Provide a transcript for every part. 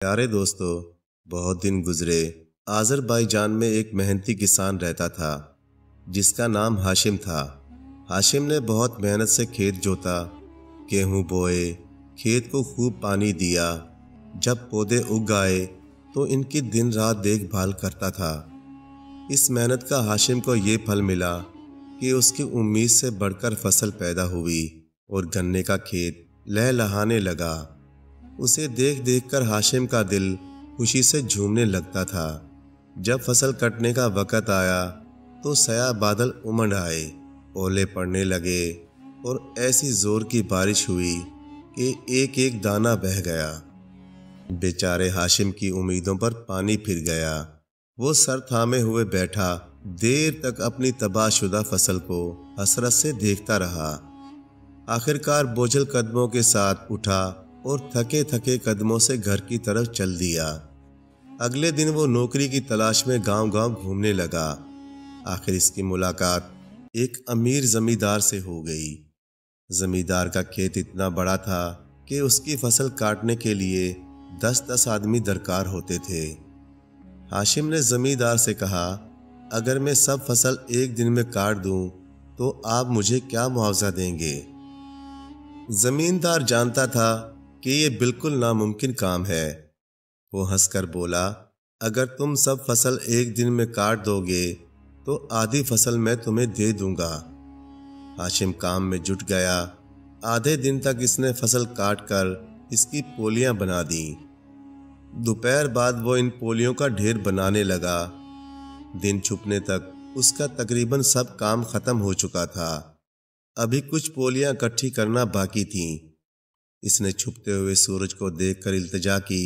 پیارے دوستو، بہت دن گزرے۔ آذربائیجان میں ایک محنتی کسان رہتا تھا جس کا نام ہاشم تھا۔ ہاشم نے بہت محنت سے کھیت جوتا، گیہوں بوئے، کھیت کو خوب پانی دیا۔ جب پودے اگ آئے تو ان کی دن رات دیکھ بھال کرتا تھا۔ اس محنت کا ہاشم کو یہ پھل ملا کہ اس کی امید سے بڑھ کر فصل پیدا ہوئی اور گنے کا کھیت لہلہانے لگا۔ اسے دیکھ دیکھ کر ہاشم کا دل خوشی سے جھومنے لگتا تھا۔ جب فصل کٹنے کا وقت آیا تو سیاہ بادل امنڈ آئے، اولے پڑنے لگے اور ایسی زور کی بارش ہوئی کہ ایک ایک دانہ بہہ گیا۔ بیچارے ہاشم کی امیدوں پر پانی پھر گیا۔ وہ سر تھامے ہوئے بیٹھا دیر تک اپنی تباہ شدہ فصل کو حسرت سے دیکھتا رہا۔ آخرکار بوجھل قدموں کے ساتھ اٹھا اور تھکے تھکے قدموں سے گھر کی طرف چل دیا۔ اگلے دن وہ نوکری کی تلاش میں گاؤں گاؤں گھومنے لگا۔ آخر اس کی ملاقات ایک امیر زمیندار سے ہو گئی۔ زمیندار کا کھیت اتنا بڑا تھا کہ اس کی فصل کاٹنے کے لیے 10 آدمی درکار ہوتے تھے۔ ہاشم نے زمیندار سے کہا، اگر میں سب فصل ایک دن میں کاٹ دوں تو آپ مجھے کیا معاوضہ دیں گے؟ زمیندار جانتا تھا کہ یہ بالکل ناممکن کام ہے۔ وہ ہنس کر بولا، اگر تم سب فصل ایک دن میں کاٹ دو گے تو آدھی فصل میں تمہیں دے دوں گا۔ ہاشم کام میں جٹ گیا۔ آدھے دن تک اس نے فصل کاٹ کر اس کی پولیاں بنا دیں۔ دوپہر بعد وہ ان پولیوں کا ڈھیر بنانے لگا۔ دن چھپنے تک اس کا تقریباً سب کام ختم ہو چکا تھا۔ ابھی کچھ پولیاں اکٹھی کرنا باقی تھیں۔ اس نے چھپتے ہوئے سورج کو دیکھ کر التجا کی،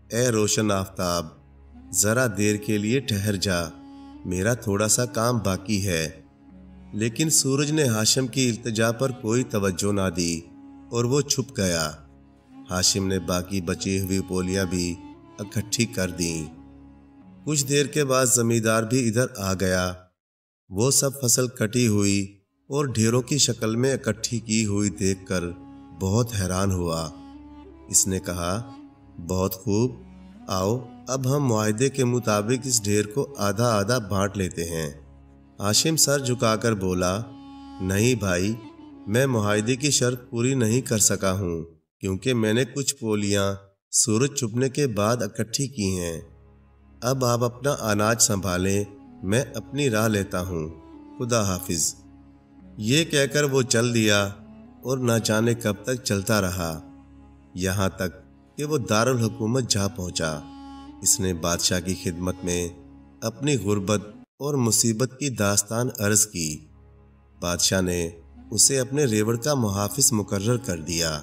اے روشن آفتاب، ذرا دیر کے لیے ٹھہر جا، میرا تھوڑا سا کام باقی ہے۔ لیکن سورج نے ہاشم کی التجا پر کوئی توجہ نہ دی اور وہ چھپ گیا۔ ہاشم نے باقی بچی ہوئی پولیاں بھی اکٹھی کر دیں۔ کچھ دیر کے بعد زمیندار بھی ادھر آ گیا۔ وہ سب فصل کٹی ہوئی اور ڈھیروں کی شکل میں اکٹھی کی ہوئی دیکھ کر بہت حیران ہوا۔ اس نے کہا، بہت خوب، آؤ اب ہم معاہدے کے مطابق اس ڈھیر کو آدھا آدھا بانٹ لیتے ہیں۔ ہاشم سر جھکا کر بولا، نہیں بھائی، میں معاہدے کی شرط پوری نہیں کر سکا ہوں کیونکہ میں نے کچھ پولیاں سورج چھپنے کے بعد اکٹھی کی ہیں۔ اب آپ اپنا اناج سنبھالیں، میں اپنی راہ لیتا ہوں، خدا حافظ۔ یہ کہہ کر وہ چل دیا اور نہ جانے کب تک چلتا رہا، یہاں تک کہ وہ دارالحکومت جا پہنچا۔ اس نے بادشاہ کی خدمت میں اپنی غربت اور مصیبت کی داستان عرض کی۔ بادشاہ نے اسے اپنے ریوڑ کا محافظ مقرر کر دیا۔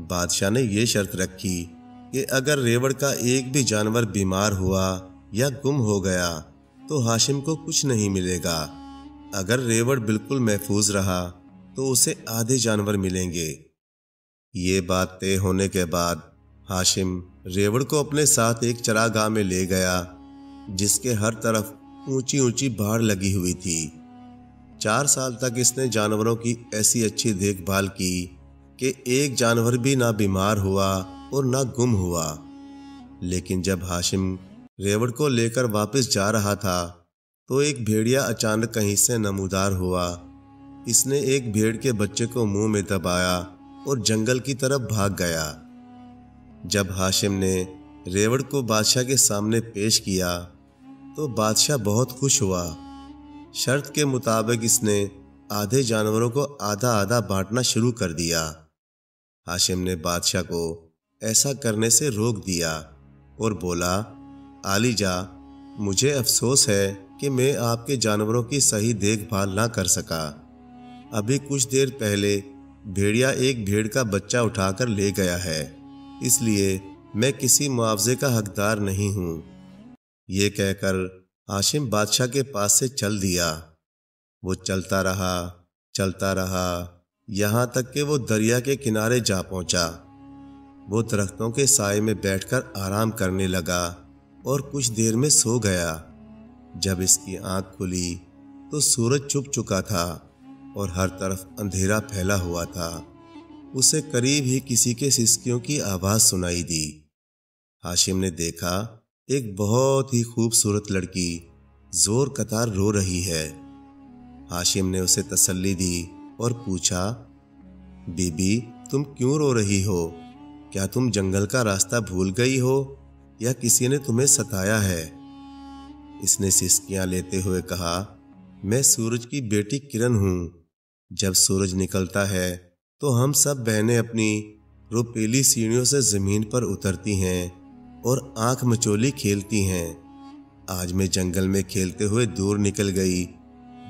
بادشاہ نے یہ شرط رکھی کہ اگر ریوڑ کا ایک بھی جانور بیمار ہوا یا گم ہو گیا تو ہاشم کو کچھ نہیں ملے گا۔ اگر ریوڑ بالکل محفوظ رہا تو اسے آدھے جانور ملیں گے۔ یہ بات طے ہونے کے بعد ہاشم ریوڑ کو اپنے ساتھ ایک چراگاہ میں لے گیا جس کے ہر طرف اونچی اونچی باڑ لگی ہوئی تھی۔ 4 سال تک اس نے جانوروں کی ایسی اچھی دیکھ بھال کی کہ ایک جانور بھی نہ بیمار ہوا اور نہ گم ہوا۔ لیکن جب ہاشم ریوڑ کو لے کر واپس جا رہا تھا تو ایک بھیڑیا اچانک کہیں سے نمودار ہوا۔ اس نے ایک بھیڑ کے بچے کو منہ میں دبایا اور جنگل کی طرف بھاگ گیا۔ جب ہاشم نے ریوڑ کو بادشاہ کے سامنے پیش کیا تو بادشاہ بہت خوش ہوا۔ شرط کے مطابق اس نے آدھے جانوروں کو آدھا آدھا بانٹنا شروع کر دیا۔ ہاشم نے بادشاہ کو ایسا کرنے سے روک دیا اور بولا، عالی جاں، مجھے افسوس ہے کہ میں آپ کے جانوروں کی صحیح دیکھ بھال نہ کر سکا۔ ابھی کچھ دیر پہلے بھیڑیا ایک بھیڑ کا بچہ اٹھا کر لے گیا ہے، اس لیے میں کسی معاوضے کا حقدار نہیں ہوں۔ یہ کہہ کر ہاشم بادشاہ کے پاس سے چل دیا۔ وہ چلتا رہا یہاں تک کہ وہ دریا کے کنارے جا پہنچا۔ وہ درختوں کے سائے میں بیٹھ کر آرام کرنے لگا اور کچھ دیر میں سو گیا۔ جب اس کی آنکھ کھلی تو سورج چھپ چکا تھا اور ہر طرف اندھیرا پھیلا ہوا تھا۔ اسے قریب ہی کسی کے سسکیوں کی آواز سنائی دی۔ ہاشم نے دیکھا ایک بہت ہی خوبصورت لڑکی زور قطار رو رہی ہے۔ ہاشم نے اسے تسلی دی اور پوچھا، بی بی تم کیوں رو رہی ہو؟ کیا تم جنگل کا راستہ بھول گئی ہو یا کسی نے تمہیں ستایا ہے؟ اس نے سسکیاں لیتے ہوئے کہا، میں سورج کی بیٹی کرن ہوں۔ جب سورج نکلتا ہے تو ہم سب بہنیں اپنی روپیلی سیڑھیوں سے زمین پر اترتی ہیں اور آنکھ مچولی کھیلتی ہیں۔ آج میں جنگل میں کھیلتے ہوئے دور نکل گئی۔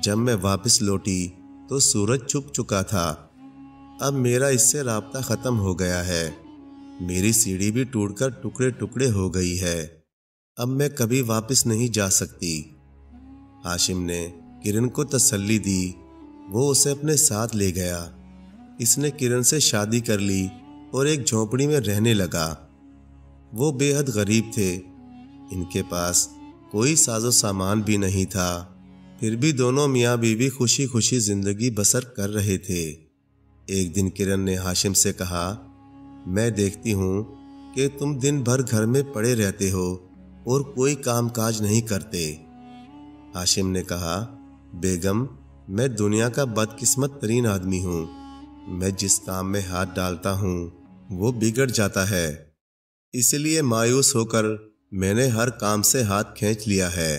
جب میں واپس لوٹی تو سورج چھپ چکا تھا۔ اب میرا اس سے رابطہ ختم ہو گیا ہے۔ میری سیڑھی بھی ٹوٹ کر ٹکڑے ٹکڑے ہو گئی ہے۔ اب میں کبھی واپس نہیں جا سکتی۔ ہاشم نے کرن کو تسلی دی۔ وہ اسے اپنے ساتھ لے گیا۔ اس نے کرن سے شادی کر لی اور ایک جھونپڑی میں رہنے لگا۔ وہ بے حد غریب تھے۔ ان کے پاس کوئی ساز و سامان بھی نہیں تھا، پھر بھی دونوں میاں بیوی خوشی خوشی زندگی بسر کر رہے تھے۔ ایک دن کرن نے ہاشم سے کہا، میں دیکھتی ہوں کہ تم دن بھر گھر میں پڑے رہتے ہو اور کوئی کام کاج نہیں کرتے۔ ہاشم نے کہا، بیگم میں دنیا کا بدقسمت ترین آدمی ہوں۔ میں جس کام میں ہاتھ ڈالتا ہوں وہ بگڑ جاتا ہے، اس لیے مایوس ہو کر میں نے ہر کام سے ہاتھ کھینچ لیا ہے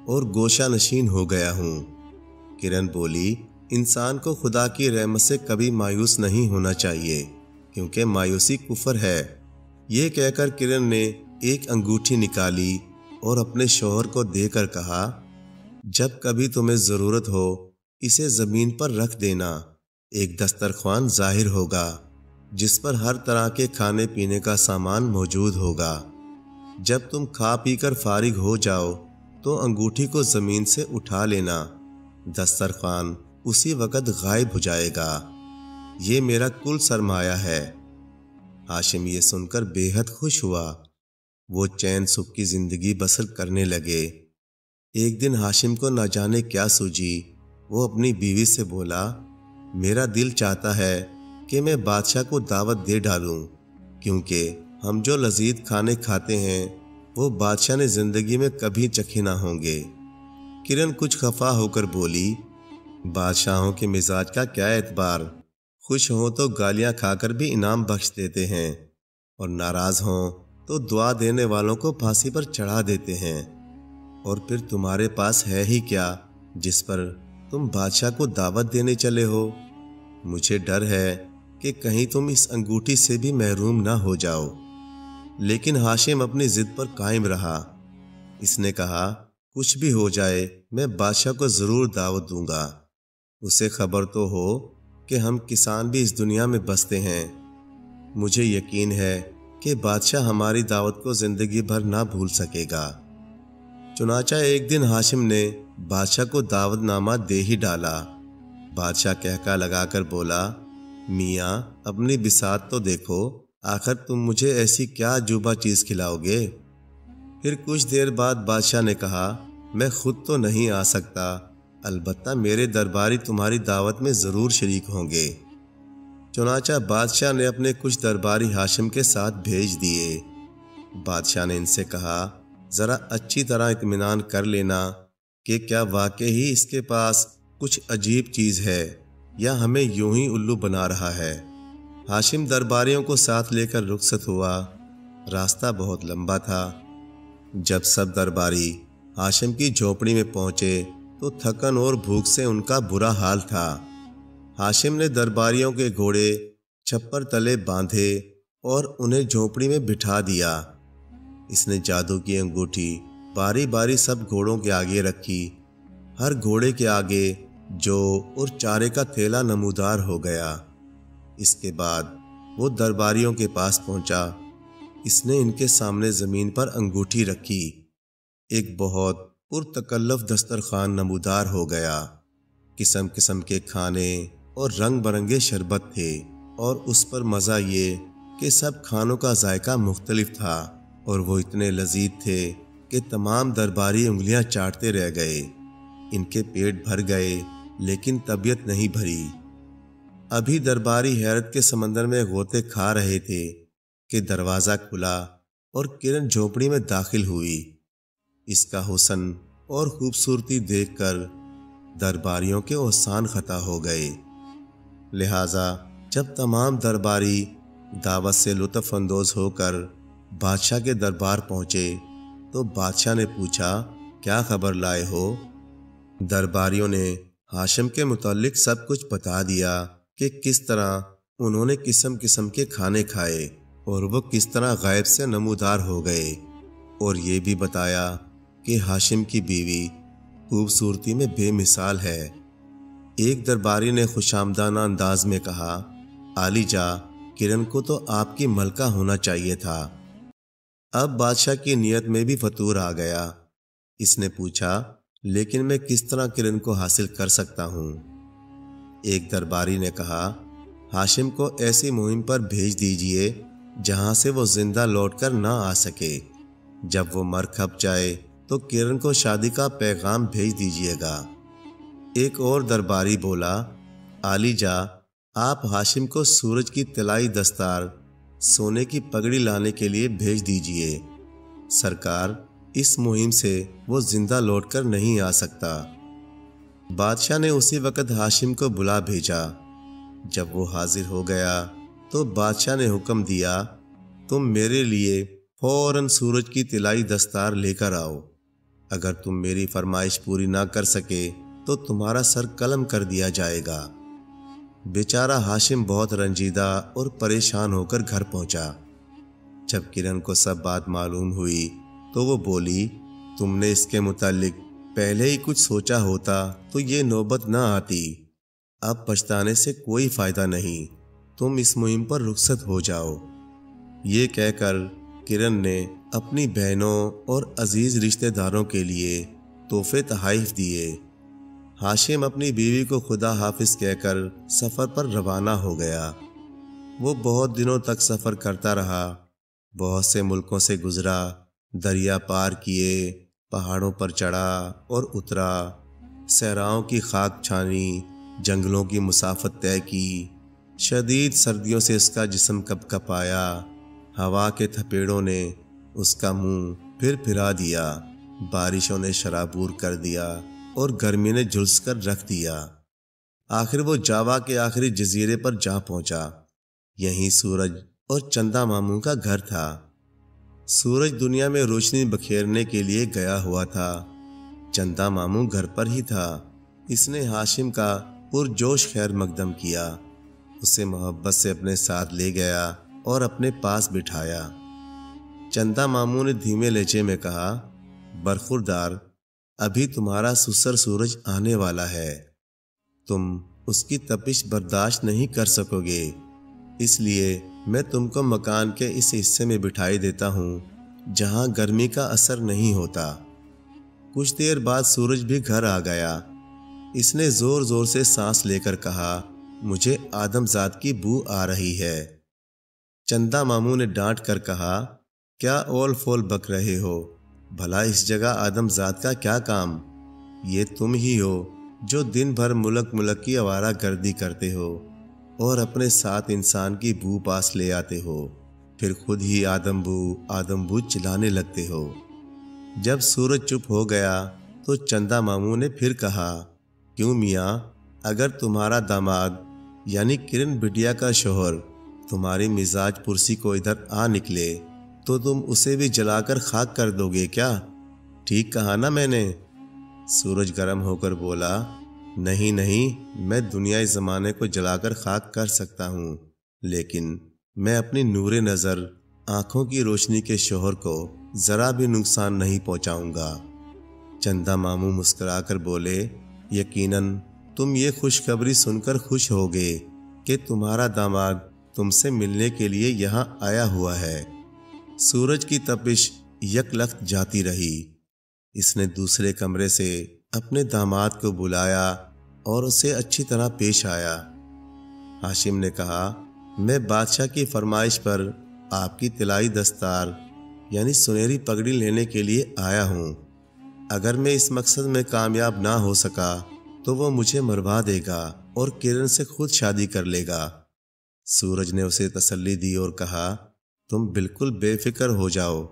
اور گوشہ نشین ہو گیا ہوں۔ کرن بولی، انسان کو خدا کی رحمت سے کبھی مایوس نہیں ہونا چاہیے کیونکہ مایوسی کفر ہے۔ یہ کہہ کر کرن نے ایک انگوٹھی نکالی اور اپنے شوہر کو دے کر کہا، جب کبھی تمہیں ضرورت ہو اسے زمین پر رکھ دینا، ایک دسترخوان ظاہر ہوگا جس پر ہر طرح کے کھانے پینے کا سامان موجود ہوگا۔ جب تم کھا پی کر فارغ ہو جاؤ تو انگوٹھی کو زمین سے اٹھا لینا، دسترخوان اسی وقت غائب ہو جائے گا۔ یہ میرا کل سرمایہ ہے۔ ہاشم یہ سن کر بے حد خوش ہوا۔ وہ چین سکھ کی زندگی بسر کرنے لگے۔ ایک دن ہاشم کو نہ جانے کیا سوجی، وہ اپنی بیوی سے بولا، میرا دل چاہتا ہے کہ میں بادشاہ کو دعوت دے ڈالوں، کیونکہ ہم جو لذیذ کھانے کھاتے ہیں وہ بادشاہ نے زندگی میں کبھی چکھے نہ ہوں گے۔ کرن کچھ خفا ہو کر بولی، بادشاہوں کے مزاج کا کیا اعتبار، خوش ہوں تو گالیاں کھا کر بھی انعام بخش دیتے ہیں اور ناراض ہوں تو دعا دینے والوں کو پھانسی پر چڑھا دیتے ہیں، اور پھر تمہارے پاس ہے ہی کیا جس پر تم بادشاہ کو دعوت دینے چلے ہو؟ مجھے ڈر ہے کہ کہیں تم اس انگوٹھی سے بھی محروم نہ ہو جاؤ۔ لیکن ہاشم اپنی ضد پر قائم رہا۔ اس نے کہا، کچھ بھی ہو جائے میں بادشاہ کو ضرور دعوت دوں گا۔ اسے خبر تو ہو کہ ہم کسان بھی اس دنیا میں بستے ہیں۔ مجھے یقین ہے کہ بادشاہ ہماری دعوت کو زندگی بھر نہ بھول سکے گا۔ چنانچہ ایک دن ہاشم نے بادشاہ کو دعوت نامہ دے ہی ڈالا۔ بادشاہ کہکا لگا کر بولا، میاں اپنی بساط تو دیکھو، آخر تم مجھے ایسی کیا عجوبہ چیز کھلاؤ گے؟ پھر کچھ دیر بعد بادشاہ نے کہا، میں خود تو نہیں آ سکتا، البتہ میرے درباری تمہاری دعوت میں ضرور شریک ہوں گے۔ چنانچہ بادشاہ نے اپنے کچھ درباری ہاشم کے ساتھ بھیج دیے۔ بادشاہ نے ان سے کہا، ذرا اچھی طرح اطمینان کر لینا کہ کیا واقعی اس کے پاس کچھ عجیب چیز ہے یا ہمیں یوں ہی الو بنا رہا ہے۔ ہاشم درباریوں کو ساتھ لے کر رخصت ہوا۔ راستہ بہت لمبا تھا۔ جب سب درباری ہاشم کی جھونپڑی میں پہنچے تو تھکن اور بھوک سے ان کا برا حال تھا۔ ہاشم نے درباریوں کے گھوڑے چھپر تلے باندھے اور انہیں جھونپڑی میں بٹھا دیا۔ اس نے جادو کی انگوٹھی باری باری سب گھوڑوں کے آگے رکھی۔ ہر گھوڑے کے آگے جو اور چارے کا تھیلا نمودار ہو گیا۔ اس کے بعد وہ درباریوں کے پاس پہنچا۔ اس نے ان کے سامنے زمین پر انگوٹھی رکھی۔ ایک بہت پرتکلف دسترخوان نمودار ہو گیا۔ قسم قسم کے کھانے اور رنگ برنگے شربت تھے، اور اس پر مزہ یہ کہ سب کھانوں کا ذائقہ مختلف تھا اور وہ اتنے لذیذ تھے کہ تمام درباری انگلیاں چاٹتے رہ گئے۔ ان کے پیٹ بھر گئے لیکن طبیعت نہیں بھری۔ ابھی درباری حیرت کے سمندر میں غوطے کھا رہے تھے کہ دروازہ کھلا اور کرن جھونپڑی میں داخل ہوئی۔ اس کا حسن اور خوبصورتی دیکھ کر درباریوں کے اوسان خطا ہو گئے۔ لہٰذا جب تمام درباری دعوت سے لطف اندوز ہو کر بادشاہ کے دربار پہنچے تو بادشاہ نے پوچھا، کیا خبر لائے ہو؟ درباریوں نے ہاشم کے متعلق سب کچھ بتا دیا کہ کس طرح انہوں نے قسم قسم کے کھانے کھائے اور وہ کس طرح غیب سے نمودار ہو گئے، اور یہ بھی بتایا کہ ہاشم کی بیوی خوبصورتی میں بے مثال ہے۔ ایک درباری نے خوشامدانہ انداز میں کہا، عالی جا، کرن کو تو آپ کی ملکہ ہونا چاہیے تھا۔ اب بادشاہ کی نیت میں بھی فطور آ گیا۔ اس نے پوچھا، لیکن میں کس طرح کرن کو حاصل کر سکتا ہوں؟ ایک درباری نے کہا، ہاشم کو ایسی مہم پر بھیج دیجئے جہاں سے وہ زندہ لوٹ کر نہ آ سکے۔ جب وہ مر کھپ جائے تو کرن کو شادی کا پیغام بھیج دیجئے گا۔ ایک اور درباری بولا، عالی جا، آپ ہاشم کو سورج کی طلائی دستار، سونے کی پگڑی لانے کے لیے بھیج دیجئے۔ سرکار، اس مہم سے وہ زندہ لوٹ کر نہیں آ سکتا۔ بادشاہ نے اسی وقت ہاشم کو بلا بھیجا۔ جب وہ حاضر ہو گیا تو بادشاہ نے حکم دیا، تم میرے لیے فوراً سورج کی طلائی دستار لے کر آؤ۔ اگر تم میری فرمائش پوری نہ کر سکے تو تمہارا سر قلم کر دیا جائے گا۔ بیچارہ ہاشم بہت رنجیدہ اور پریشان ہو کر گھر پہنچا۔ جب کرن کو سب بات معلوم ہوئی تو وہ بولی، تم نے اس کے متعلق پہلے ہی کچھ سوچا ہوتا تو یہ نوبت نہ آتی۔ اب پچھتانے سے کوئی فائدہ نہیں، تم اس مہم پر رخصت ہو جاؤ۔ یہ کہہ کر کرن نے اپنی بہنوں اور عزیز رشتہ داروں کے لیے تحفے تحائف دیے۔ ہاشم اپنی بیوی کو خدا حافظ کہہ کر سفر پر روانہ ہو گیا۔ وہ بہت دنوں تک سفر کرتا رہا، بہت سے ملکوں سے گزرا، دریا پار کیے، پہاڑوں پر چڑھا اور اترا، صحراؤں کی خاک چھانی، جنگلوں کی مسافت طے کی۔ شدید سردیوں سے اس کا جسم کپ کپایا، ہوا کے تھپیڑوں نے اس کا منہ پھر پھرا دیا، بارشوں نے شرابور کر دیا اور گرمی نے جھلس کر رکھ دیا۔ آخر وہ جاوا کے آخری جزیرے پر جا پہنچا۔ یہیں سورج اور چندا ماموں کا گھر تھا۔ سورج دنیا میں روشنی بکھیرنے کے لیے گیا ہوا تھا، چندا ماموں گھر پر ہی تھا۔ اس نے ہاشم کا پرجوش خیر مقدم کیا، اسے محبت سے اپنے ساتھ لے گیا اور اپنے پاس بٹھایا۔ چندا ماموں نے دھیمے لہجے میں کہا، برخوردار، ابھی تمہارا سسر سورج آنے والا ہے، تم اس کی تپش برداشت نہیں کر سکو گے، اس لیے میں تم کو مکان کے اس حصے میں بٹھائی دیتا ہوں جہاں گرمی کا اثر نہیں ہوتا۔ کچھ دیر بعد سورج بھی گھر آ گیا۔ اس نے زور زور سے سانس لے کر کہا، مجھے آدم ذات کی بو آ رہی ہے۔ چندا ماموں نے ڈانٹ کر کہا، کیا اول فول بک رہے ہو؟ بھلا اس جگہ آدم ذات کا کیا کام؟ یہ تم ہی ہو جو دن بھر ملک ملک کی آوارہ گردی کرتے ہو اور اپنے ساتھ انسان کی بو پاس لے آتے ہو، پھر خود ہی آدم بو چلانے لگتے ہو۔ جب سورج چپ ہو گیا تو چندا ماموں نے پھر کہا، کیوں میاں، اگر تمہارا داماد یعنی کرن بٹیا کا شوہر تمہاری مزاج پرسی کو ادھر آ نکلے تو تم اسے بھی جلا کر خاک کر دو گے کیا؟ ٹھیک کہا نا میں نے؟ سورج گرم ہو کر بولا، نہیں، میں دنیائے زمانے کو جلا کر خاک کر سکتا ہوں، لیکن میں اپنی نور نظر آنکھوں کی روشنی کے شوہر کو ذرا بھی نقصان نہیں پہنچاؤں گا۔ چندا ماموں مسکرا کر بولے، یقیناً تم یہ خوشخبری سن کر خوش ہوگے کہ تمہارا داماد تم سے ملنے کے لیے یہاں آیا ہوا ہے۔ سورج کی تپش یک لخت جاتی رہی۔ اس نے دوسرے کمرے سے اپنے داماد کو بلایا اور اسے اچھی طرح پیش آیا۔ ہاشم نے کہا، میں بادشاہ کی فرمائش پر آپ کی طلائی دستار یعنی سنہری پگڑی لینے کے لیے آیا ہوں۔ اگر میں اس مقصد میں کامیاب نہ ہو سکا تو وہ مجھے مروا دے گا اور کرن سے خود شادی کر لے گا۔ سورج نے اسے تسلی دی اور کہا، تم بالکل بے فکر ہو جاؤ،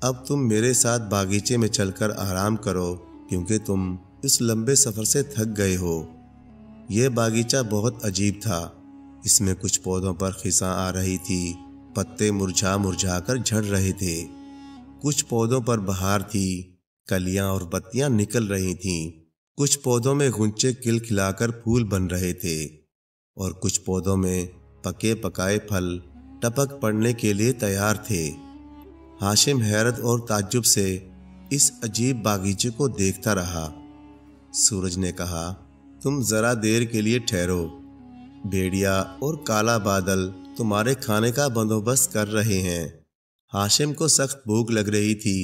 اب تم میرے ساتھ باغیچے میں چل کر آرام کرو کیونکہ تم اس لمبے سفر سے تھک گئے ہو۔ یہ باغیچہ بہت عجیب تھا، اس میں کچھ پودوں پر خزاں آ رہی تھی، پتے مرجھا مرجھا کر جھڑ رہے تھے، کچھ پودوں پر بہار تھی، کلیاں اور پتیاں نکل رہی تھیں، کچھ پودوں میں غنچے کھل کھلا کر پھول بن رہے تھے، اور کچھ پودوں میں پکے پکائے پھل ٹپک پڑنے کے لیے تیار تھے۔ ہاشم حیرت اور تعجب سے اس عجیب باغیچے کو دیکھتا رہا۔ سورج نے کہا، تم ذرا دیر کے لیے ٹھہرو، بھیڑیا اور کالا بادل تمہارے کھانے کا بندوبست کر رہے ہیں۔ ہاشم کو سخت بھوک لگ رہی تھی۔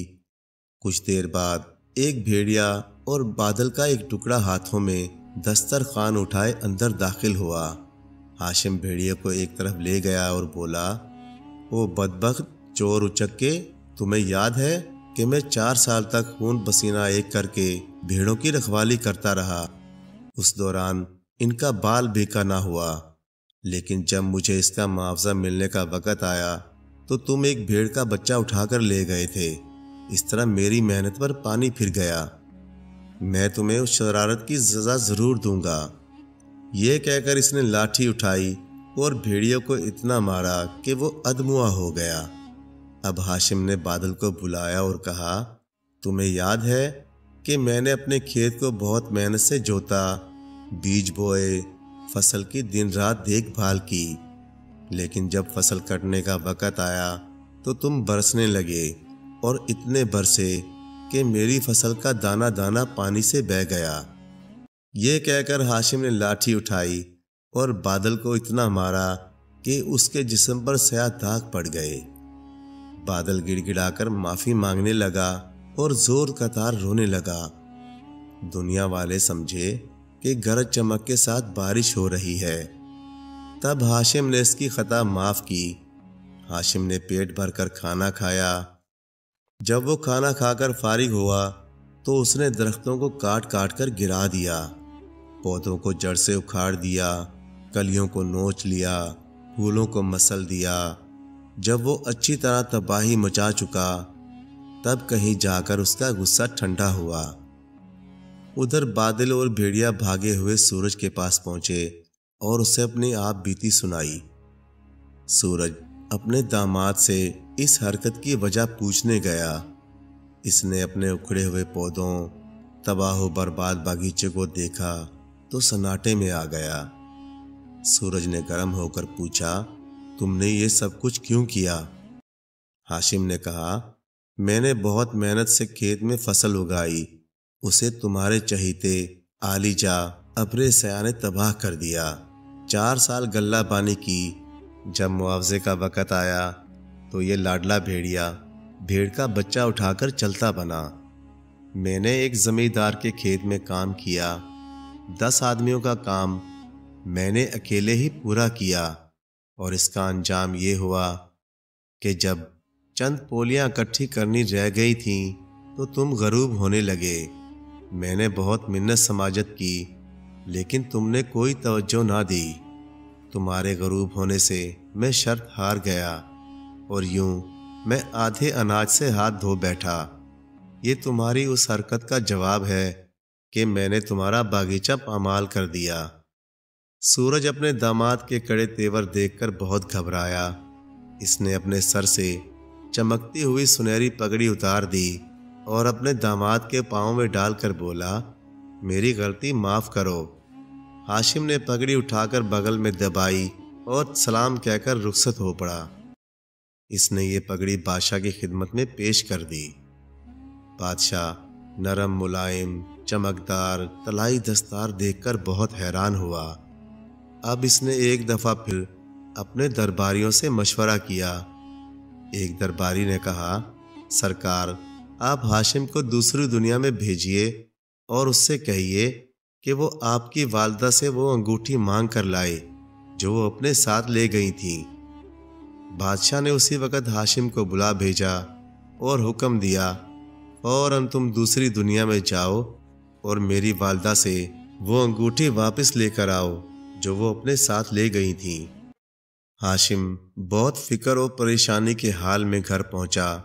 کچھ دیر بعد ایک بھیڑیا اور بادل کا ایک ٹکڑا ہاتھوں میں دسترخوان اٹھائے اندر داخل ہوا۔ ہاشم بھیڑیا کو ایک طرف لے گیا اور بولا، او بدبخت چور اچکے، تمہیں یاد ہے کہ میں 4 سال تک خون پسینہ ایک کر کے بھیڑوں کی رکھوالی کرتا رہا، اس دوران ان کا بال بھی کا نہ ہوا، لیکن جب مجھے اس کا معاوضہ ملنے کا وقت آیا تو تم ایک بھیڑ کا بچہ اٹھا کر لے گئے تھے، اس طرح میری محنت پر پانی پھر گیا، میں تمہیں اس شرارت کی سزا ضرور دوں گا۔ یہ کہہ کر اس نے لاٹھی اٹھائی اور بھیڑیوں کو اتنا مارا کہ وہ ادموا ہو گیا۔ اب ہاشم نے بادل کو بلایا اور کہا، تمہیں یاد ہے کہ میں نے اپنے کھیت کو بہت محنت سے جوتا، بیج بوئے، فصل کی دن رات دیکھ بھال کی، لیکن جب فصل کٹنے کا وقت آیا تو تم برسنے لگے اور اتنے برسے کہ میری فصل کا دانہ دانہ پانی سے بہہ گیا۔ یہ کہہ کر ہاشم نے لاٹھی اٹھائی اور بادل کو اتنا مارا کہ اس کے جسم پر سیاہ داغ پڑ گئے۔ بادل گڑ گڑا کر معافی مانگنے لگا اور زور قطار رونے لگا۔ دنیا والے سمجھے کہ گرج چمک کے ساتھ بارش ہو رہی ہے۔ تب ہاشم نے اس کی خطا معاف کی۔ ہاشم نے پیٹ بھر کر کھانا کھایا۔ جب وہ کھانا کھا کر فارغ ہوا تو اس نے درختوں کو کاٹ کاٹ کر گرا دیا، پودوں کو جڑ سے اکھاڑ دیا، کلیوں کو نوچ لیا، پھولوں کو مسل دیا۔ جب وہ اچھی طرح تباہی مچا چکا تب کہیں جا کر اس کا غصہ ٹھنڈا ہوا۔ ادھر بادل اور بھیڑیا بھاگے ہوئے سورج کے پاس پہنچے اور اسے اپنی آپ بیتی سنائی۔ سورج اپنے داماد سے اس حرکت کی وجہ پوچھنے گیا۔ اس نے اپنے اکھڑے ہوئے پودوں، تباہ و برباد باغیچے کو دیکھا تو سناٹے میں آ گیا۔ سورج نے گرم ہو کر پوچھا، تم نے یہ سب کچھ کیوں کیا؟ ہاشم نے کہا، میں نے بہت محنت سے کھیت میں فصل اگائی، اسے تمہارے چہیتے آلی جا ابرے سیاہ نے تباہ کر دیا۔ 4 سال غلہ بانی کی، جب معاوضے کا وقت آیا تو یہ لاڈلا بھیڑیا بھیڑ کا بچہ اٹھا کر چلتا بنا۔ میں نے ایک زمیندار کے کھیت میں کام کیا، 10 آدمیوں کا کام میں نے اکیلے ہی پورا کیا، اور اس کا انجام یہ ہوا کہ جب چند پولیاں اکٹھی کرنی رہ گئی تھیں تو تم غروب ہونے لگے۔ میں نے بہت منت سماجت کی لیکن تم نے کوئی توجہ نہ دی۔ تمہارے غروب ہونے سے میں شرط ہار گیا اور یوں میں آدھے اناج سے ہاتھ دھو بیٹھا۔ یہ تمہاری اس حرکت کا جواب ہے کہ میں نے تمہارا باغیچہ پامال کر دیا۔ سورج اپنے داماد کے کڑے تیور دیکھ کر بہت گھبرایا۔ اس نے اپنے سر سے چمکتی ہوئی سنہری پگڑی اتار دی اور اپنے داماد کے پاؤں میں ڈال کر بولا، میری غلطی معاف کرو۔ ہاشم نے پگڑی اٹھا کر بغل میں دبائی اور سلام کہہ کر رخصت ہو پڑا۔ اس نے یہ پگڑی بادشاہ کی خدمت میں پیش کر دی۔ بادشاہ نرم ملائم چمکدار طلائی دستار دیکھ کر بہت حیران ہوا۔ اب اس نے ایک دفعہ پھر اپنے درباریوں سے مشورہ کیا۔ ایک درباری نے کہا، سرکار آپ ہاشم کو دوسری دنیا میں بھیجیے اور اس سے کہیے کہ وہ آپ کی والدہ سے وہ انگوٹھی مانگ کر لائے جو وہ اپنے ساتھ لے گئی تھیں۔ بادشاہ نے اسی وقت ہاشم کو بلا بھیجا اور حکم دیا، فوراً تم دوسری دنیا میں جاؤ اور میری والدہ سے وہ انگوٹھی واپس لے کر آؤ جو وہ اپنے ساتھ لے گئی تھیں۔ ہاشم بہت فکر و پریشانی کے حال میں گھر پہنچا۔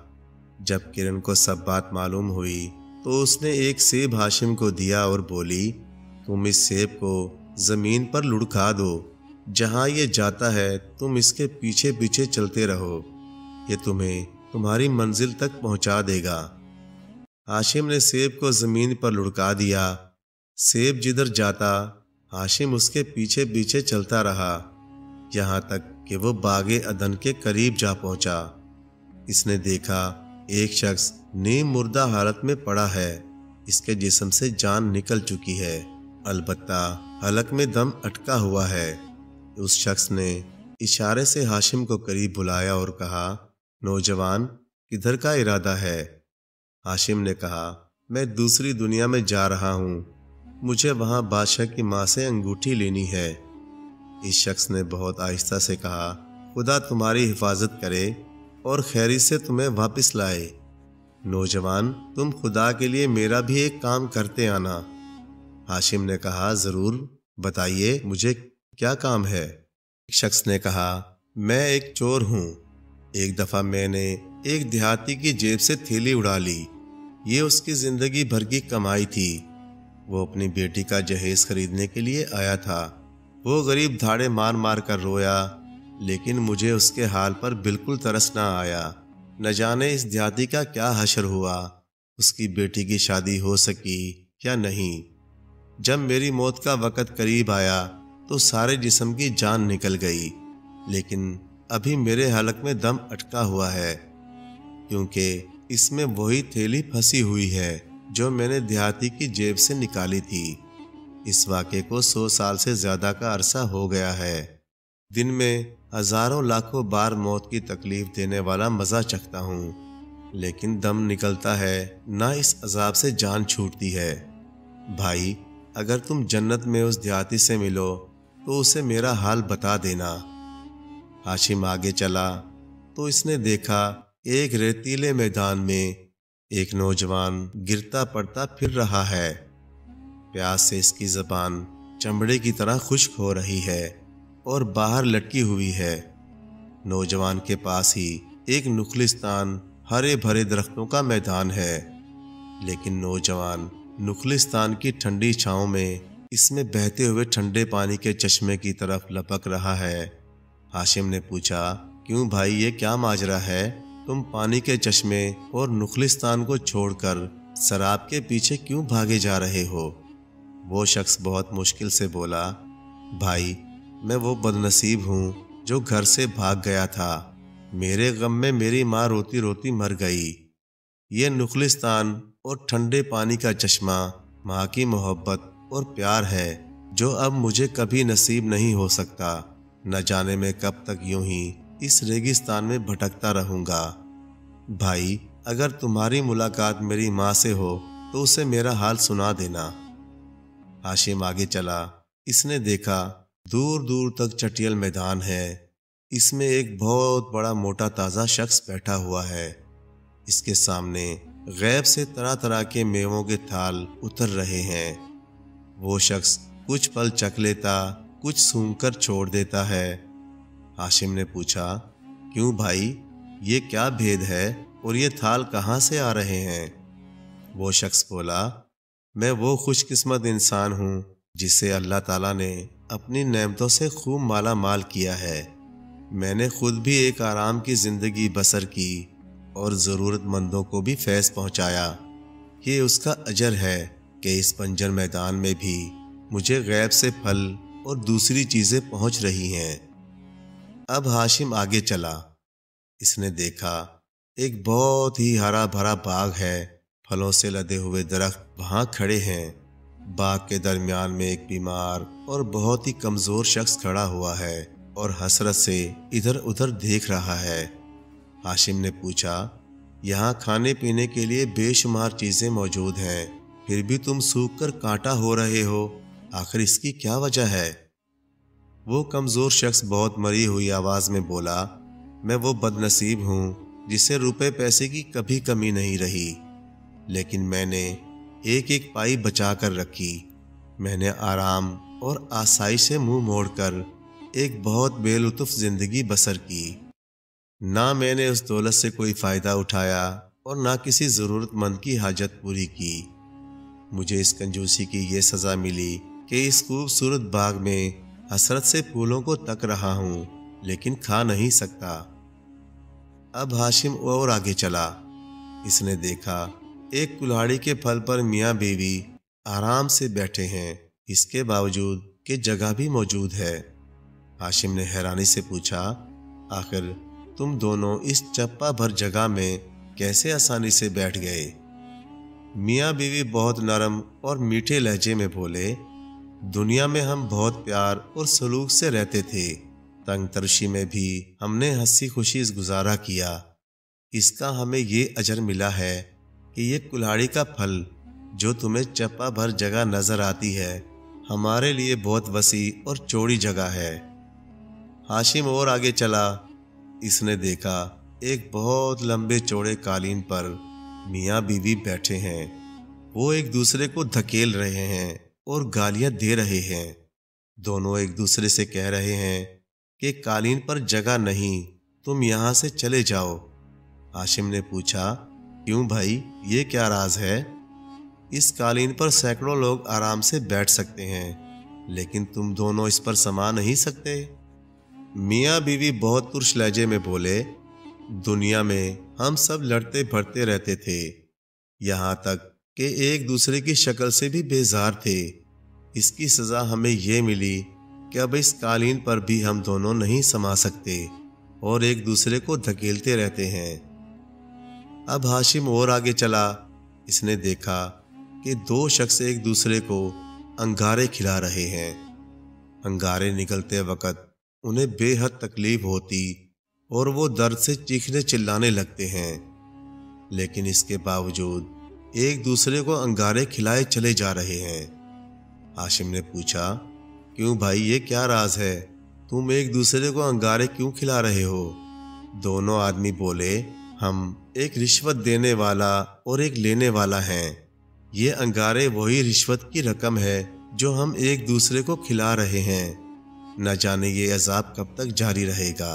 جب کرن کو سب بات معلوم ہوئی تو اس نے ایک سیب ہاشم کو دیا اور بولی، تم اس سیب کو زمین پر لڑکا دو، جہاں یہ جاتا ہے تم اس کے پیچھے پیچھے چلتے رہو، یہ تمہیں تمہاری منزل تک پہنچا دے گا۔ ہاشم نے سیب کو زمین پر لڑکا دیا۔ سیب جدھر جاتا ہاشم اس کے پیچھے پیچھے چلتا رہا، یہاں تک کہ وہ باغ عدن کے قریب جا پہنچا۔ اس نے دیکھا ایک شخص نیم مردہ حالت میں پڑا ہے، اس کے جسم سے جان نکل چکی ہے، البتہ حلق میں دم اٹکا ہوا ہے۔ اس شخص نے اشارے سے ہاشم کو قریب بلایا اور کہا، نوجوان کدھر کا ارادہ ہے؟ ہاشم نے کہا، میں دوسری دنیا میں جا رہا ہوں، مجھے وہاں بادشاہ کی ماں سے انگوٹھی لینی ہے۔ اس شخص نے بہت آہستہ سے کہا، خدا تمہاری حفاظت کرے اور خیری سے تمہیں واپس لائے۔ نوجوان تم خدا کے لیے میرا بھی ایک کام کرتے آنا۔ ہاشم نے کہا، ضرور، بتائیے مجھے کیا کام ہے؟ ایک شخص نے کہا، میں ایک چور ہوں، ایک دفعہ میں نے ایک دیہاتی کی جیب سے تھیلی اڑا لی، یہ اس کی زندگی بھر کی کمائی تھی۔ وہ اپنی بیٹی کا جہیز خریدنے کے لیے آیا تھا۔ وہ غریب دھاڑے مار مار کر رویا، لیکن مجھے اس کے حال پر بالکل ترس نہ آیا۔ نہ جانے اس دیہاتی کا کیا حشر ہوا، اس کی بیٹی کی شادی ہو سکی یا نہیں۔ جب میری موت کا وقت قریب آیا تو سارے جسم کی جان نکل گئی، لیکن ابھی میرے حلق میں دم اٹکا ہوا ہے، کیونکہ اس میں وہی تھیلی پھنسی ہوئی ہے جو میں نے دیہاتی کی جیب سے نکالی تھی۔ اس واقعے کو 100 سال سے زیادہ کا عرصہ ہو گیا ہے۔ دن میں ہزاروں لاکھوں بار موت کی تکلیف دینے والا مزہ چکھتا ہوں، لیکن دم نکلتا ہے نہ اس عذاب سے جان چھوٹتی ہے۔ بھائی، اگر تم جنت میں اس دیہاتی سے ملو تو اسے میرا حال بتا دینا۔ ہاشم آگے چلا تو اس نے دیکھا ایک ریتیلے میدان میں ایک نوجوان گرتا پڑتا پھر رہا ہے۔ پیاس سے اس کی زبان چمڑے کی طرح خشک ہو رہی ہے اور باہر لٹکی ہوئی ہے۔ نوجوان کے پاس ہی ایک نخلستان ہرے بھرے درختوں کا میدان ہے، لیکن نوجوان نخلستان کی ٹھنڈی چھاؤں میں اس میں بہتے ہوئے ٹھنڈے پانی کے چشمے کی طرف لپک رہا ہے۔ ہاشم نے پوچھا، کیوں بھائی، یہ کیا ماجرا ہے؟ تم پانی کے چشمے اور نخلستان کو چھوڑ کر سراب کے پیچھے کیوں بھاگے جا رہے ہو؟ وہ شخص بہت مشکل سے بولا، بھائی، میں وہ بدنصیب ہوں جو گھر سے بھاگ گیا تھا، میرے غم میں میری ماں روتی روتی مر گئی۔ یہ نخلستان اور ٹھنڈے پانی کا چشمہ ماں کی محبت اور پیار ہے جو اب مجھے کبھی نصیب نہیں ہو سکتا۔ نہ جانے میں کب تک یوں ہی اس ریگستان میں بھٹکتا رہوں گا۔ بھائی، اگر تمہاری ملاقات میری ماں سے ہو تو اسے میرا حال سنا دینا۔ ہاشم آگے چلا۔ اس نے دیکھا دور دور تک چٹیل میدان ہے، اس میں ایک بہت بڑا موٹا تازہ شخص بیٹھا ہوا ہے۔ اس کے سامنے غیب سے طرح طرح کے میووں کے تھال اتر رہے ہیں۔ وہ شخص کچھ پل چکھ لیتا، کچھ سونگھ کر چھوڑ دیتا ہے۔ ہاشم نے پوچھا، کیوں بھائی، یہ کیا بھید ہے اور یہ تھال کہاں سے آ رہے ہیں؟ وہ شخص بولا، میں وہ خوش قسمت انسان ہوں جسے اللہ تعالیٰ نے اپنی نعمتوں سے خوب مالا مال کیا ہے۔ میں نے خود بھی ایک آرام کی زندگی بسر کی اور ضرورت مندوں کو بھی فیض پہنچایا۔ یہ اس کا اجر ہے کہ اس بنجر میدان میں بھی مجھے غیب سے پھل اور دوسری چیزیں پہنچ رہی ہیں۔ اب ہاشم آگے چلا۔ اس نے دیکھا ایک بہت ہی ہرا بھرا باغ ہے، پھلوں سے لدے ہوئے درخت وہاں کھڑے ہیں۔ باغ کے درمیان میں ایک بیمار اور بہت ہی کمزور شخص کھڑا ہوا ہے اور حسرت سے ادھر ادھر دیکھ رہا ہے۔ ہاشم نے پوچھا، یہاں کھانے پینے کے لیے بے شمار چیزیں موجود ہیں، پھر بھی تم سوکھ کر کانٹا ہو رہے ہو، آخر اس کی کیا وجہ ہے؟ وہ کمزور شخص بہت مری ہوئی آواز میں بولا، میں وہ بدنصیب ہوں جسے روپے پیسے کی کبھی کمی نہیں رہی، لیکن میں نے ایک ایک پائی بچا کر رکھی۔ میں نے آرام اور آسائش سے منہ موڑ کر ایک بہت بے لطف زندگی بسر کی۔ نہ میں نے اس دولت سے کوئی فائدہ اٹھایا اور نہ کسی ضرورت مند کی حاجت پوری کی۔ مجھے اس کنجوسی کی یہ سزا ملی کہ اس خوبصورت باغ میں حسرت سے پھولوں کو تک رہا ہوں لیکن کھا نہیں سکتا۔ اب ہاشم اور آگے چلا۔ اس نے دیکھا ایک کلہاڑی کے پھل پر میاں بیوی آرام سے بیٹھے ہیں، اس کے باوجود کہ جگہ بھی موجود ہے۔ ہاشم نے حیرانی سے پوچھا، آخر تم دونوں اس چپا بھر جگہ میں کیسے آسانی سے بیٹھ گئے؟ میاں بیوی بہت نرم اور میٹھے لہجے میں بولے، دنیا میں ہم بہت پیار اور سلوک سے رہتے تھے، تنگ ترشی میں بھی ہم نے ہنسی خوشی گزارا کیا۔ اس کا ہمیں یہ اجر ملا ہے کہ یہ کلہاڑی کا پھل جو تمہیں چپا بھر جگہ نظر آتی ہے ہمارے لیے بہت وسیع اور چوڑی جگہ ہے۔ ہاشم اور آگے چلا۔ اس نے دیکھا ایک بہت لمبے چوڑے قالین پر میاں بیوی بیٹھے ہیں، وہ ایک دوسرے کو دھکیل رہے ہیں اور گالیاں دے رہے ہیں۔ دونوں ایک دوسرے سے کہہ رہے ہیں کہ قالین پر جگہ نہیں، تم یہاں سے چلے جاؤ۔ ہاشم نے پوچھا، کیوں بھائی، یہ کیا راز ہے؟ اس قالین پر سینکڑوں لوگ آرام سے بیٹھ سکتے ہیں لیکن تم دونوں اس پر سما نہیں سکتے۔ میاں بیوی بہت ترش لہجے میں بولے، دنیا میں ہم سب لڑتے بھڑتے رہتے تھے، یہاں تک کہ ایک دوسرے کی شکل سے بھی بیزار تھے۔ اس کی سزا ہمیں یہ ملی کہ اب اس قالین پر بھی ہم دونوں نہیں سما سکتے اور ایک دوسرے کو دھکیلتے رہتے ہیں۔ اب ہاشم اور آگے چلا۔ اس نے دیکھا کہ دو شخص ایک دوسرے کو انگارے کھلا رہے ہیں۔ انگارے نکلتے وقت انہیں بے حد تکلیف ہوتی اور وہ درد سے چیخنے چلانے لگتے ہیں، لیکن اس کے باوجود ایک دوسرے کو انگارے کھلائے چلے جا رہے ہیں۔ ہاشم نے پوچھا، کیوں بھائی، یہ کیا راز ہے؟ تم ایک دوسرے کو انگارے کیوں کھلا رہے ہو؟ دونوں آدمی بولے، ہم ایک رشوت دینے والا اور ایک لینے والا ہیں۔ یہ انگارے وہی رشوت کی رقم ہے جو ہم ایک دوسرے کو کھلا رہے ہیں، نہ جانے یہ عذاب کب تک جاری رہے گا۔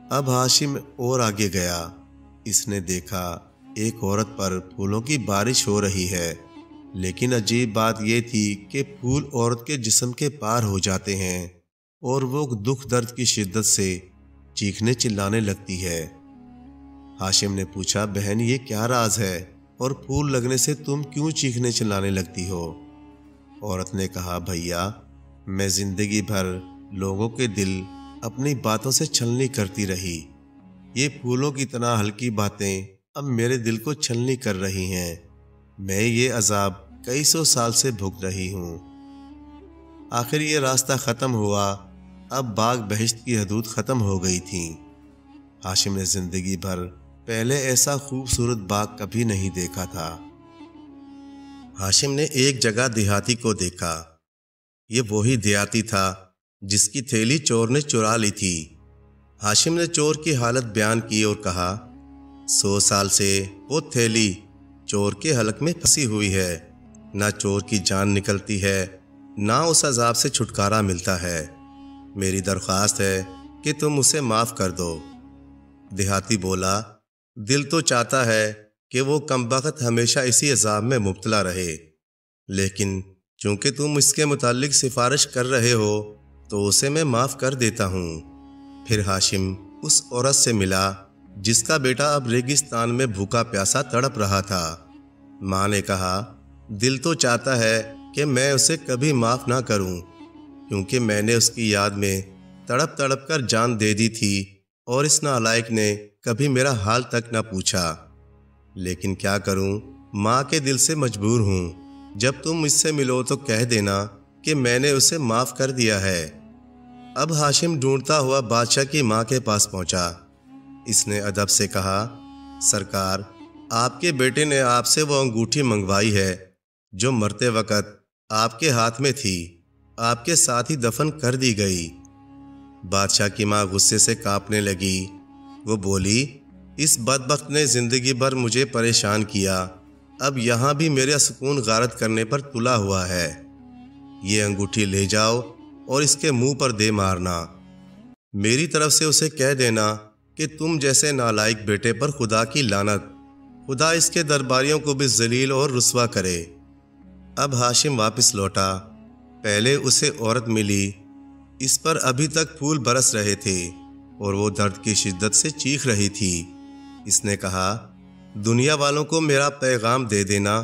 اب ہاشم اور آگے گیا۔ اس نے دیکھا ایک عورت پر پھولوں کی بارش ہو رہی ہے، لیکن عجیب بات یہ تھی کہ پھول عورت کے جسم کے پار ہو جاتے ہیں اور وہ دکھ درد کی شدت سے چیخنے چلانے لگتی ہے۔ ہاشم نے پوچھا، بہن، یہ کیا راز ہے اور پھول لگنے سے تم کیوں چیخنے چلانے لگتی ہو؟ عورت نے کہا، بھیا، میں زندگی بھر لوگوں کے دل اپنی باتوں سے چھلنی کرتی رہی، یہ پھولوں کی طرح ہلکی باتیں اب میرے دل کو چھلنی کر رہی ہیں، میں یہ عذاب کئی سو سال سے بھوگ رہی ہوں۔ آخر یہ راستہ ختم ہوا، اب باغ بہشت کی حدود ختم ہو گئی تھیں۔ ہاشم نے زندگی بھر پہلے ایسا خوبصورت باغ کبھی نہیں دیکھا تھا۔ ہاشم نے ایک جگہ دیہاتی کو دیکھا۔ یہ وہی دیہاتی تھا جس کی تھیلی چور نے چرا لی تھی۔ ہاشم نے چور کی حالت بیان کی اور کہا، 100 سال سے وہ تھیلی چور کے حلق میں پھنسی ہوئی ہے، نہ چور کی جان نکلتی ہے، نہ اس عذاب سے چھٹکارا ملتا ہے۔ میری درخواست ہے کہ تم اسے معاف کر دو۔ دیہاتی بولا، دل تو چاہتا ہے کہ وہ کمبخت ہمیشہ اسی عذاب میں مبتلا رہے، لیکن چونکہ تم اس کے متعلق سفارش کر رہے ہو تو اسے میں معاف کر دیتا ہوں۔ پھر ہاشم اس عورت سے ملا جس کا بیٹا اب ریگستان میں بھوکا پیاسا تڑپ رہا تھا۔ ماں نے کہا، دل تو چاہتا ہے کہ میں اسے کبھی معاف نہ کروں، کیونکہ میں نے اس کی یاد میں تڑپ تڑپ کر جان دے دی تھی اور اس نالائق نے کبھی میرا حال تک نہ پوچھا۔ لیکن کیا کروں، ماں کے دل سے مجبور ہوں۔ جب تم اس سے ملو تو کہہ دینا کہ میں نے اسے معاف کر دیا ہے۔ اب ہاشم ڈھونڈتا ہوا بادشاہ کی ماں کے پاس پہنچا۔ اس نے ادب سے کہا، سرکار، آپ کے بیٹے نے آپ سے وہ انگوٹھی منگوائی ہے جو مرتے وقت آپ کے ہاتھ میں تھی، آپ کے ساتھ ہی دفن کر دی گئی۔ بادشاہ کی ماں غصے سے کانپنے لگی۔ وہ بولی، اس بدبخت نے زندگی بھر مجھے پریشان کیا، اب یہاں بھی میرا سکون غارت کرنے پر تلا ہوا ہے۔ یہ انگوٹھی لے جاؤ اور اس کے منہ پر دے مارنا۔ میری طرف سے اسے کہہ دینا کہ تم جیسے نالائق بیٹے پر خدا کی لعنت، خدا اس کے درباریوں کو بھی ذلیل اور رسوا کرے۔ اب ہاشم واپس لوٹا۔ پہلے اسے عورت ملی، اس پر ابھی تک پھول برس رہے تھے اور وہ درد کی شدت سے چیخ رہی تھی۔ اس نے کہا، دنیا والوں کو میرا پیغام دے دینا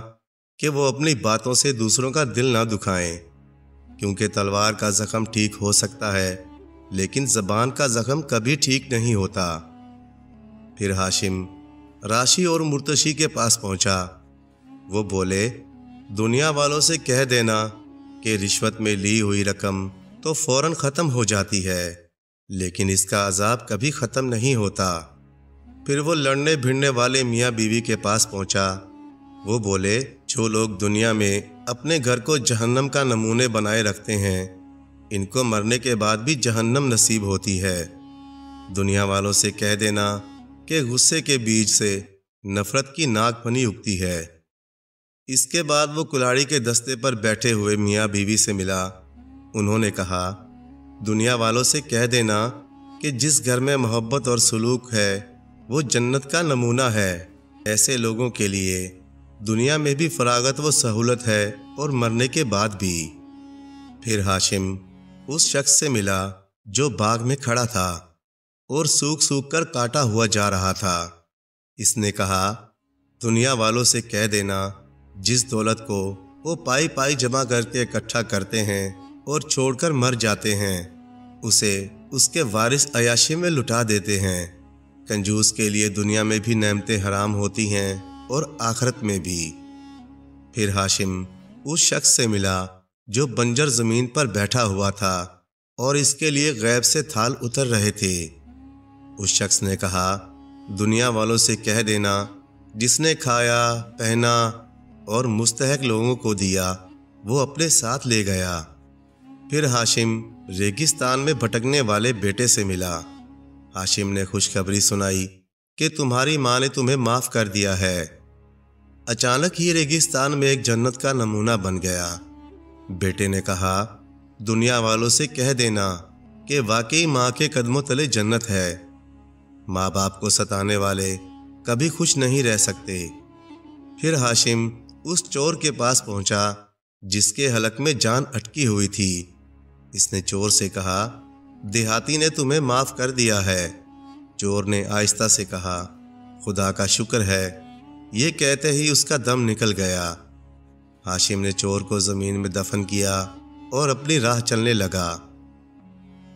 کہ وہ اپنی باتوں سے دوسروں کا دل نہ دکھائیں، کیونکہ تلوار کا زخم ٹھیک ہو سکتا ہے لیکن زبان کا زخم کبھی ٹھیک نہیں ہوتا۔ پھر ہاشم راشی اور مرتشی کے پاس پہنچا۔ وہ بولے، دنیا والوں سے کہہ دینا کہ رشوت میں لی ہوئی رقم تو فوراً ختم ہو جاتی ہے لیکن اس کا عذاب کبھی ختم نہیں ہوتا۔ پھر وہ لڑنے بھڑنے والے میاں بیوی کے پاس پہنچا۔ وہ بولے، جو لوگ دنیا میں اپنے گھر کو جہنم کا نمونے بنائے رکھتے ہیں، ان کو مرنے کے بعد بھی جہنم نصیب ہوتی ہے۔ دنیا والوں سے کہہ دینا کہ غصے کے بیج سے نفرت کی ناک پھنی اگتی ہے۔ اس کے بعد وہ کلاڑی کے دستے پر بیٹھے ہوئے میاں بیوی سے ملا۔ انہوں نے کہا، دنیا والوں سے کہہ دینا کہ جس گھر میں محبت اور سلوک ہے وہ جنت کا نمونہ ہے۔ ایسے لوگوں کے لیے دنیا میں بھی فراغت و سہولت ہے اور مرنے کے بعد بھی۔ پھر ہاشم اس شخص سے ملا جو باغ میں کھڑا تھا اور سوکھ سوکھ کر کاٹا ہوا جا رہا تھا۔ اس نے کہا، دنیا والوں سے کہہ دینا جس دولت کو وہ پائی پائی جمع کر کے اکٹھا کرتے ہیں اور چھوڑ کر مر جاتے ہیں، اسے اس کے وارث عیاشی میں لٹا دیتے ہیں۔ کنجوس کے لیے دنیا میں بھی نعمتیں حرام ہوتی ہیں اور آخرت میں بھی۔ پھر ہاشم اس شخص سے ملا جو بنجر زمین پر بیٹھا ہوا تھا اور اس کے لیے غیب سے تھال اتر رہے تھے۔ اس شخص نے کہا، دنیا والوں سے کہہ دینا جس نے کھایا پہنا اور مستحق لوگوں کو دیا وہ اپنے ساتھ لے گیا۔ پھر ہاشم ریگستان میں بھٹکنے والے بیٹے سے ملا۔ ہاشم نے خوشخبری سنائی کہ تمہاری ماں نے تمہیں معاف کر دیا ہے۔ اچانک ہی ریگستان میں ایک جنت کا نمونہ بن گیا۔ بیٹے نے کہا، دنیا والوں سے کہہ دینا کہ واقعی ماں کے قدموں تلے جنت ہے۔ ماں باپ کو ستانے والے کبھی خوش نہیں رہ سکتے۔ پھر ہاشم اس چور کے پاس پہنچا جس کے حلق میں جان اٹکی ہوئی تھی۔ اس نے چور سے کہا، دیہاتی نے تمہیں معاف کر دیا ہے۔ چور نے آہستہ سے کہا، خدا کا شکر ہے۔ یہ کہتے ہی اس کا دم نکل گیا۔ ہاشم نے چور کو زمین میں دفن کیا اور اپنی راہ چلنے لگا۔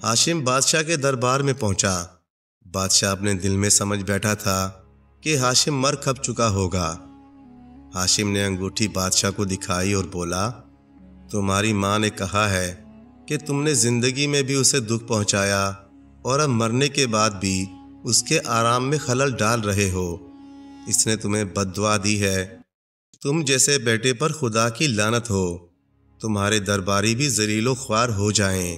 ہاشم بادشاہ کے دربار میں پہنچا۔ بادشاہ اپنے دل میں سمجھ بیٹھا تھا کہ ہاشم مر کھپ چکا ہوگا۔ ہاشم نے انگوٹھی بادشاہ کو دکھائی اور بولا، تمہاری ماں نے کہا ہے کہ تم نے زندگی میں بھی اسے دکھ پہنچایا اور اب مرنے کے بعد بھی اس کے آرام میں خلل ڈال رہے ہو۔ اس نے تمہیں بد دعا دی ہے۔ تم جیسے بیٹے پر خدا کی لعنت ہو۔ تمہارے درباری بھی ذلیل و خوار ہو جائیں۔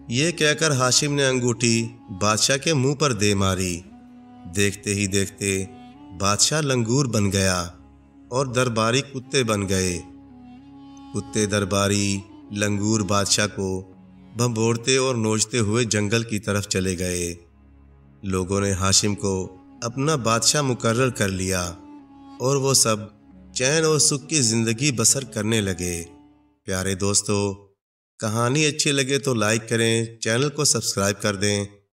یہ کہہ کر ہاشم نے انگوٹھی بادشاہ کے منہ پر دے ماری۔ دیکھتے ہی دیکھتے بادشاہ لنگور بن گیا اور درباری کتے بن گئے۔ کتے درباری لنگور بادشاہ کو بھنبوڑتے اور نوچتے ہوئے جنگل کی طرف چلے گئے۔ لوگوں نے ہاشم کو اپنا بادشاہ مقرر کر لیا اور وہ سب چین اور سکھ کی زندگی بسر کرنے لگے۔ پیارے دوستو، کہانی اچھی لگے تو لائک کریں، چینل کو سبسکرائب کر دیں